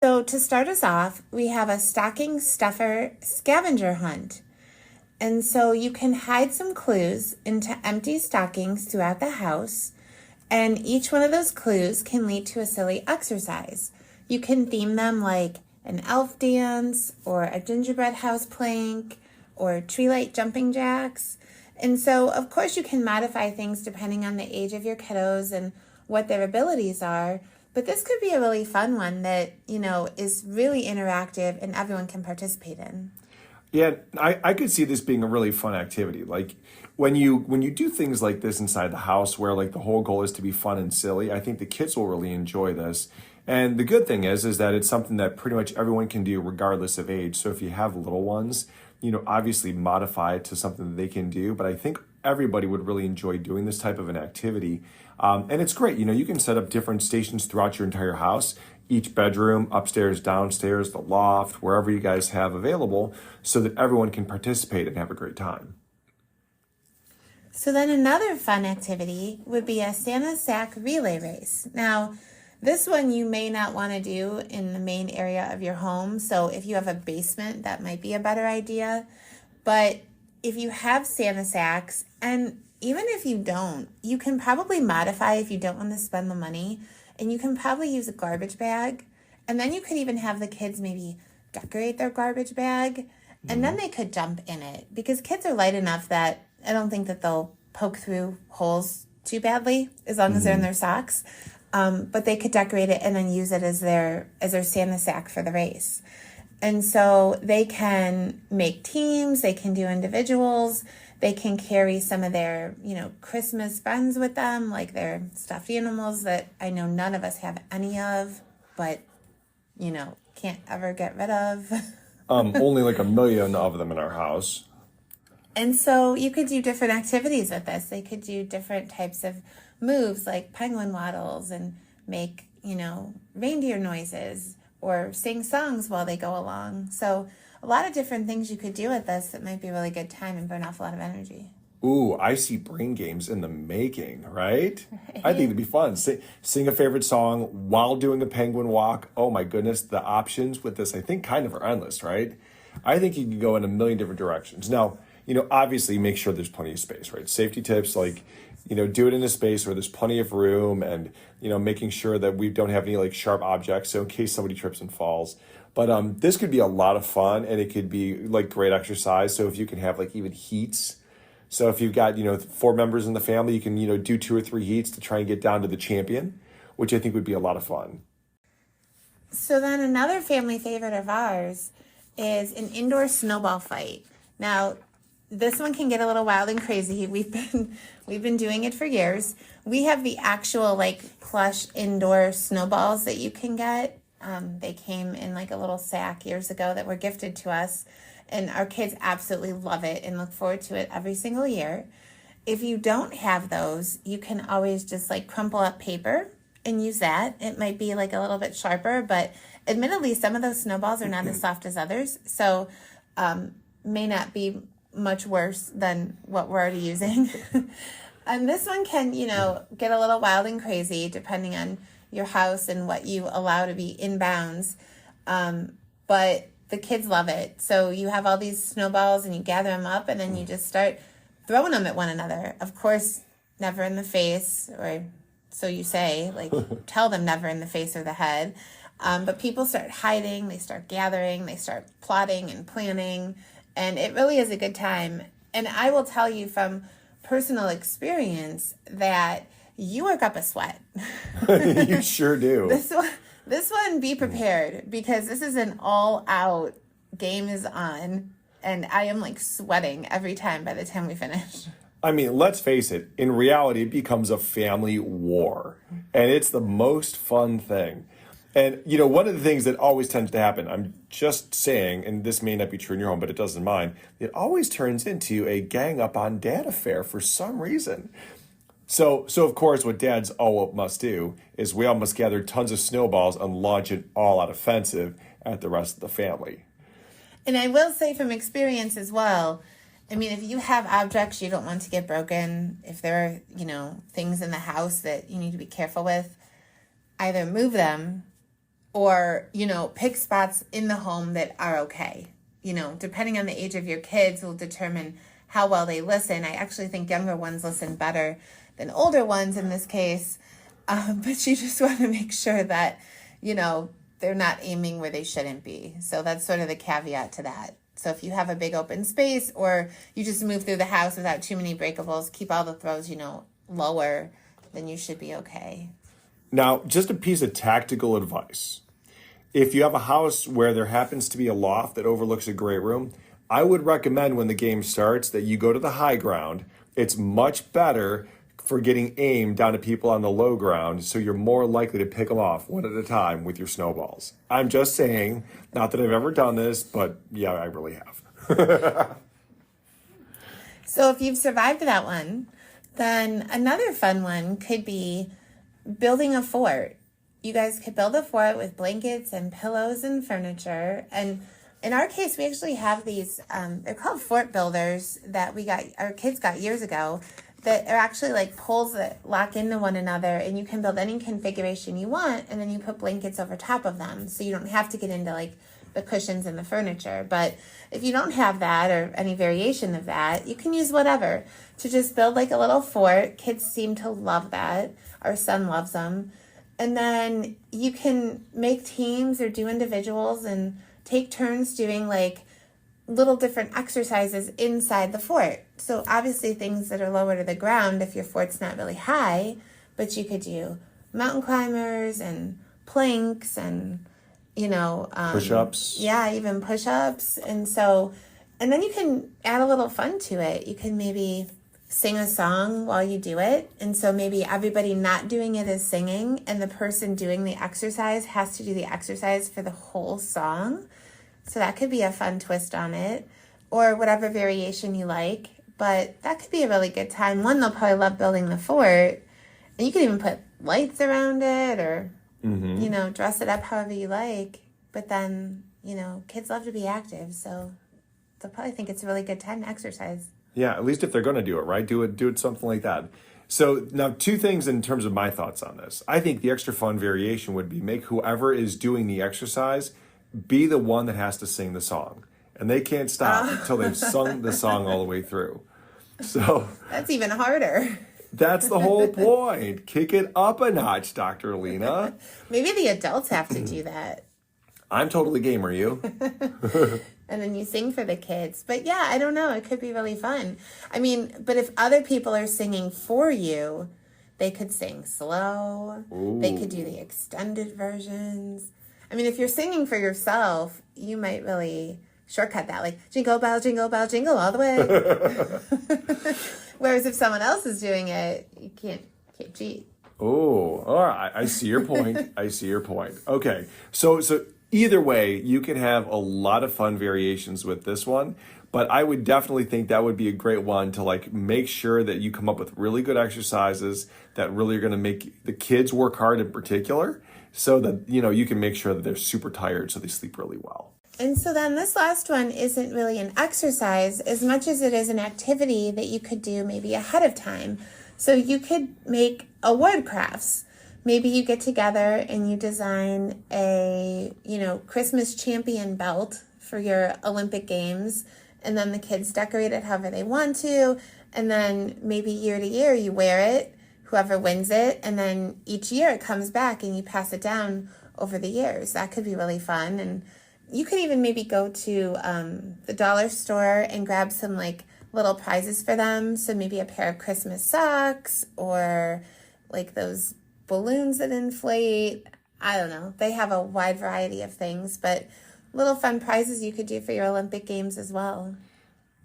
So to start us off, we have a stocking stuffer scavenger hunt. And so you can hide some clues into empty stockings throughout the house, and each one of those clues can lead to a silly exercise. You can theme them like an elf dance or a gingerbread house plank or tree light jumping jacks. And so, of course, you can modify things depending on the age of your kiddos and what their abilities are. But this could be a really fun one that, is really interactive and everyone can participate in. Yeah, I could see this being a really fun activity. Like when you do things like this inside the house where like the whole goal is to be fun and silly, I think the kids will really enjoy this. And the good thing is that it's something that pretty much everyone can do regardless of age. So if you have little ones, obviously modify it to something that they can do. But I think everybody would really enjoy doing this type of an activity. And it's great. You can set up different stations throughout your entire house, each bedroom, upstairs, downstairs, the loft, wherever you guys have available, so that everyone can participate and have a great time. So then another fun activity would be a Santa sack relay race. Now, this one you may not want to do in the main area of your home. So if you have a basement, that might be a better idea. But if you have Santa sacks, and even if you don't, you can probably modify if you don't want to spend the money. And you can probably use a garbage bag. And then you could even have the kids maybe decorate their garbage bag. And then they could jump in it. Because kids are light enough that I don't think that they'll poke through holes too badly as long as they're in their socks. But they could decorate it and then use it as their Santa sack for the race. And so they can make teams, they can do individuals, they can carry some of their, Christmas friends with them, like their stuffed animals that I know none of us have any of, but, can't ever get rid of. Only like 1 million of them in our house. And so you could do different activities with this. They could do different types of moves like penguin waddles and make, reindeer noises or sing songs while they go along. So a lot of different things you could do with this that might be a really good time and burn off a lot of energy. Ooh, I see brain games in the making, right? I think it'd be fun. Sing a favorite song while doing a penguin walk. Oh my goodness, the options with this, I think, kind of are endless, right? I think you can go in 1 million different directions. Now, obviously make sure there's plenty of space, right? Safety tips like, do it in a space where there's plenty of room and, making sure that we don't have any like sharp objects. So in case somebody trips and falls. But this could be a lot of fun and it could be like great exercise. So if you can have like even heats. So if you've got, 4 members in the family, you can, do 2 or 3 heats to try and get down to the champion, which I think would be a lot of fun. So then another family favorite of ours is an indoor snowball fight. Now, this one can get a little wild and crazy. We've been doing it for years. We have the actual like plush indoor snowballs that you can get. They came in like a little sack years ago that were gifted to us. And our kids absolutely love it and look forward to it every single year. If you don't have those, you can always just like crumple up paper and use that. It might be like a little bit sharper, but admittedly, some of those snowballs are not as soft as others. So may not be much worse than what we're already using. And this one can, get a little wild and crazy depending on your house and what you allow to be in bounds. But the kids love it. So you have all these snowballs and you gather them up and then you just start throwing them at one another. Of course, never in the face, or so you say, like tell them never in the face or the head. But people start hiding, they start gathering, they start plotting and planning, and it really is a good time. And I will tell you from personal experience that you work up a sweat. You sure do. This one, be prepared, because this is an all-out game is on, and I am like sweating every time by the time we finish. I mean, let's face it, in reality, it becomes a family war, and it's the most fun thing. And, one of the things that always tends to happen, I'm just saying, and this may not be true in your home, but it does in mine, it always turns into a gang up on dad affair for some reason. So of course, what dads all must do is we all must gather tons of snowballs and launch an all-out offensive at the rest of the family. And I will say from experience as well, I mean, if you have objects you don't want to get broken, if there are, things in the house that you need to be careful with, either move them or, pick spots in the home that are okay. Depending on the age of your kids will determine how well they listen. I actually think younger ones listen better than older ones in this case. But you just want to make sure that, they're not aiming where they shouldn't be. So that's sort of the caveat to that. So if you have a big open space or you just move through the house without too many breakables, keep all the throws, lower, then you should be okay. Now, just a piece of tactical advice. If you have a house where there happens to be a loft that overlooks a great room, I would recommend when the game starts that you go to the high ground. It's much better for getting aim down to people on the low ground, so you're more likely to pick them off one at a time with your snowballs. I'm just saying, not that I've ever done this, but yeah, I really have. So if you've survived that one, then another fun one could be building a fort. You guys could build a fort with blankets and pillows and furniture. And in our case, we actually have these, they're called fort builders that our kids got years ago, that are actually like poles that lock into one another, and you can build any configuration you want, and then you put blankets over top of them. So you don't have to get into like the cushions and the furniture. But if you don't have that or any variation of that, you can use whatever to just build like a little fort. Kids seem to love that. Our son loves them. And then you can make teams or do individuals and take turns doing like little different exercises inside the fort. So obviously things that are lower to the ground if your fort's not really high, but you could do mountain climbers and planks and, push-ups. Yeah, even push-ups. And then you can add a little fun to it. You can maybe sing a song while you do it. And so maybe everybody not doing it is singing, and the person doing the exercise has to do the exercise for the whole song. So that could be a fun twist on it, or whatever variation you like. But that could be a really good time. One, they'll probably love building the fort. And you can even put lights around it or, dress it up however you like. But then, kids love to be active. So they'll probably think it's a really good time to exercise. Yeah, at least if they're going to do it, right? Do it something like that. So now 2 things in terms of my thoughts on this. I think the extra fun variation would be make whoever is doing the exercise be the one that has to sing the song. And they can't stop until they've sung the song all the way through. So that's even harder. That's the whole point. Kick it up a notch, Dr. Lena. Maybe the adults have to do that. I'm totally game, are you? And then you sing for the kids. But yeah, I don't know. It could be really fun. I mean, but if other people are singing for you, they could sing slow. Ooh. They could do the extended versions. I mean, if you're singing for yourself, you might really shortcut that. Like, jingle bell, jingle all the way. Whereas if someone else is doing it, you can't cheat. Oh, all right. I see your point. Okay. So either way, you can have a lot of fun variations with this one, but I would definitely think that would be a great one to like make sure that you come up with really good exercises that really are going to make the kids work hard in particular, so that, you can make sure that they're super tired so they sleep really well. And so then this last one isn't really an exercise as much as it is an activity that you could do maybe ahead of time. So you could make award crafts. Maybe you get together and you design a, Christmas champion belt for your Olympic Games, and then the kids decorate it however they want to, and then maybe year to year you wear it, whoever wins it, and then each year it comes back and you pass it down over the years. That could be really fun. And you could even maybe go to the dollar store and grab some like little prizes for them. So maybe a pair of Christmas socks or like those balloons that inflate. I don't know. They have a wide variety of things, but little fun prizes you could do for your Olympic Games as well.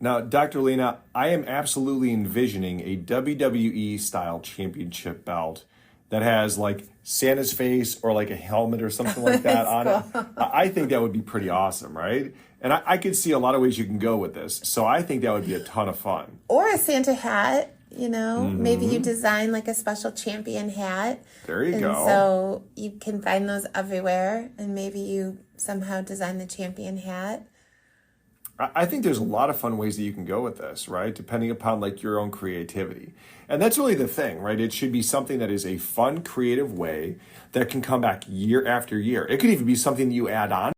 Now, Dr. Lena, I am absolutely envisioning a WWE style championship belt that has like Santa's face or like a helmet or something like that on cool. it. I think that would be pretty awesome, right? And I could see a lot of ways you can go with this. So I think that would be a ton of fun. Or a Santa hat. Maybe you design like a special champion hat. There you go. So you can find those everywhere, and maybe you somehow design the champion hat. I think there's a lot of fun ways that you can go with this, right? Depending upon like your own creativity. And that's really the thing, right? It should be something that is a fun, creative way that can come back year after year. It could even be something that you add on